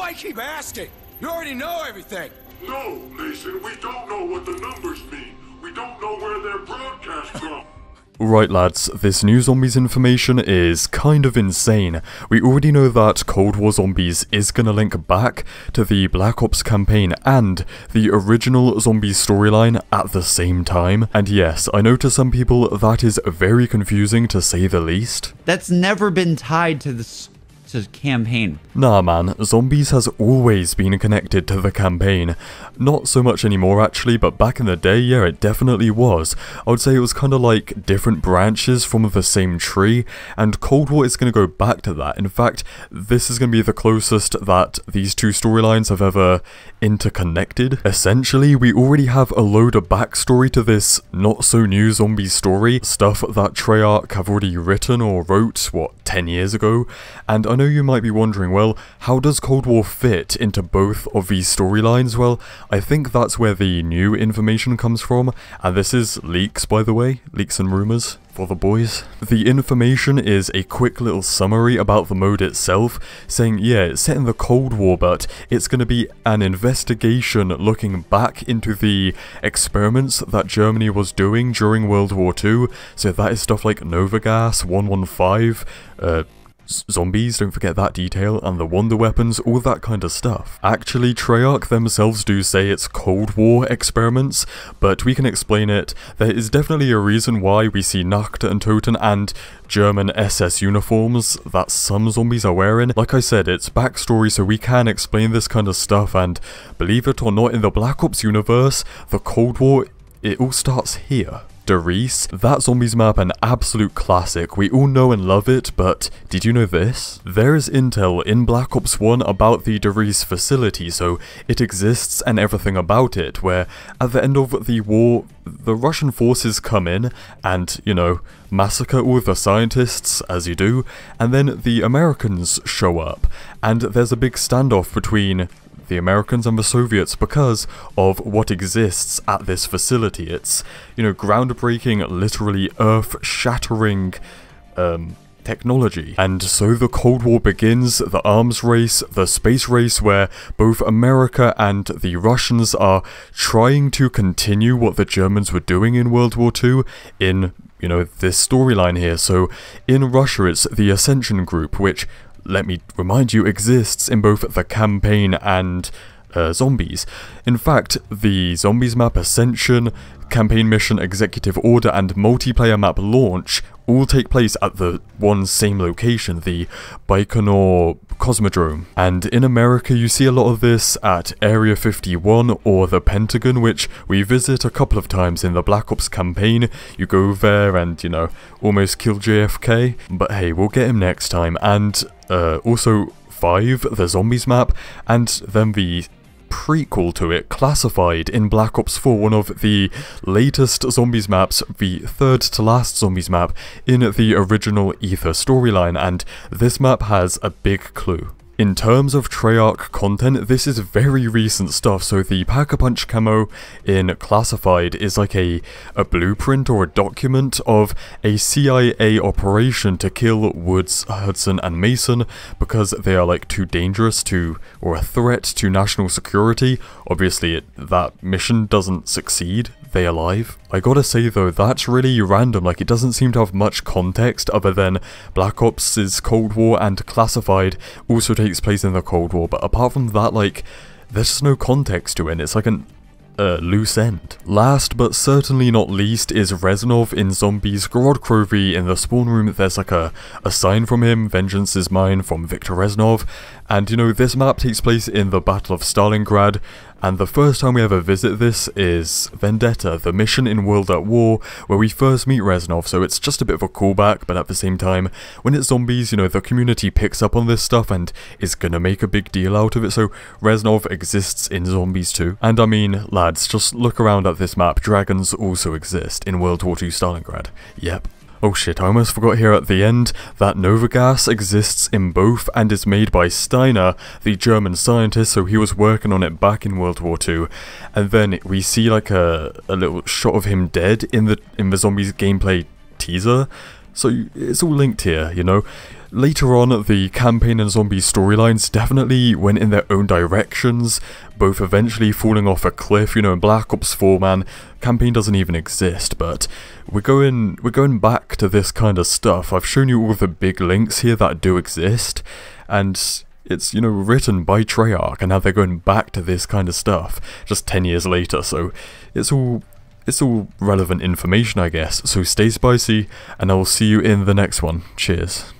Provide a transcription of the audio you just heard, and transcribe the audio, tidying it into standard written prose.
Why keep asking? You already know everything. No, Mason, we don't know what the numbers mean. We don't know where they're broadcast from. Right lads, this new zombies information is kind of insane. We already know that Cold War Zombies is gonna link back to the Black Ops campaign and the original Zombies storyline at the same time. And yes, I know to some people that is very confusing to say the least. That's never been tied to the campaign. Nah man, Zombies has always been connected to the campaign. Not so much anymore actually, but back in the day, yeah, it definitely was. I would say it was kind of like different branches from the same tree, and Cold War is going to go back to that. In fact, this is going to be the closest that these two storylines have ever interconnected. Essentially, we already have a load of backstory to this not so new zombie story, stuff that Treyarch have already written or wrote, what, 10 years ago? And I know you might be wondering, well, how does Cold War fit into both of these storylines? Well, I think that's where the new information comes from, and this is leaks, by the way, leaks and rumors for the boys. The information is a quick little summary about the mode itself, saying yeah, it's set in the Cold War, but it's going to be an investigation looking back into the experiments that Germany was doing during World War II, so that is stuff like Novagas, 115, zombies, don't forget that detail, and the wonder weapons, all that kind of stuff. Actually, Treyarch themselves do say it's Cold War experiments, but we can explain it. There is definitely a reason why we see Nacht and Toten and German SS uniforms that some zombies are wearing. Like I said, it's backstory, so we can explain this kind of stuff, and believe it or not, in the Black Ops universe, the Cold War, it all starts here. Der Riese, that zombies map, an absolute classic. We all know and love it, but did you know this? There is intel in Black Ops 1 about the Der Riese facility, so it exists and everything about it, where at the end of the war, the Russian forces come in and, you know, massacre all the scientists, as you do, and then the Americans show up, and there's a big standoff between the Americans and the Soviets because of what exists at this facility. It's, you know, groundbreaking, literally earth-shattering technology. And so the Cold War begins, the arms race, the space race, where both America and the Russians are trying to continue what the Germans were doing in World War II in, you know, this storyline here. So in Russia it's the Ascension Group, which, let me remind you, exists in both the campaign and Zombies. In fact, the Zombies map Ascension, campaign mission Executive Order, and multiplayer map Launch all take place at the one same location, the Baikonur Cosmodrome. And in America you see a lot of this at Area 51 or the Pentagon, which we visit a couple of times in the Black Ops campaign. You go there and, you know, almost kill JFK, but hey, we'll get him next time. And also 5, the Zombies map, and then the prequel to it, Classified, in Black Ops 4, one of the latest Zombies maps, the third to last Zombies map in the original Ether storyline, and this map has a big clue. In terms of Treyarch content, this is very recent stuff, so the Pack-a-Punch camo in Classified is like a blueprint or a document of a CIA operation to kill Woods, Hudson and Mason because they are like too dangerous to, or a threat to national security. Obviously that mission doesn't succeed, they alive. I gotta say though, that's really random, like it doesn't seem to have much context other than Black Ops' Cold War and Classified also takes place in the Cold War, but apart from that, like, there's just no context to it, and it's like an loose end. Last but certainly not least is Reznov in Zombies. Gorod Krovi in the spawn room, there's like a sign from him, "Vengeance is mine," from Viktor Reznov, and you know, this map takes place in the Battle of Stalingrad, and the first time we ever visit this is Vendetta, the mission in World at War, where we first meet Reznov, so it's just a bit of a callback, but at the same time, when it's Zombies, you know, the community picks up on this stuff and is gonna make a big deal out of it, so Reznov exists in Zombies too. And I mean, lads, just look around at this map, dragons also exist in World War II Stalingrad. Yep. Oh shit, I almost forgot here at the end that Novagas exists in both and is made by Steiner, the German scientist, so he was working on it back in World War II. And then we see like a little shot of him dead in the Zombies gameplay teaser. So it's all linked here, you know. later on, the campaign and zombie storylines definitely went in their own directions, both eventually falling off a cliff. You know, in Black Ops 4, man, campaign doesn't even exist, but we're going back to this kind of stuff. I've shown you all the big links here that do exist, and it's, you know, written by Treyarch, and now they're going back to this kind of stuff just 10 years later, so it's all relevant information, I guess. So stay spicy, and I will see you in the next one. Cheers.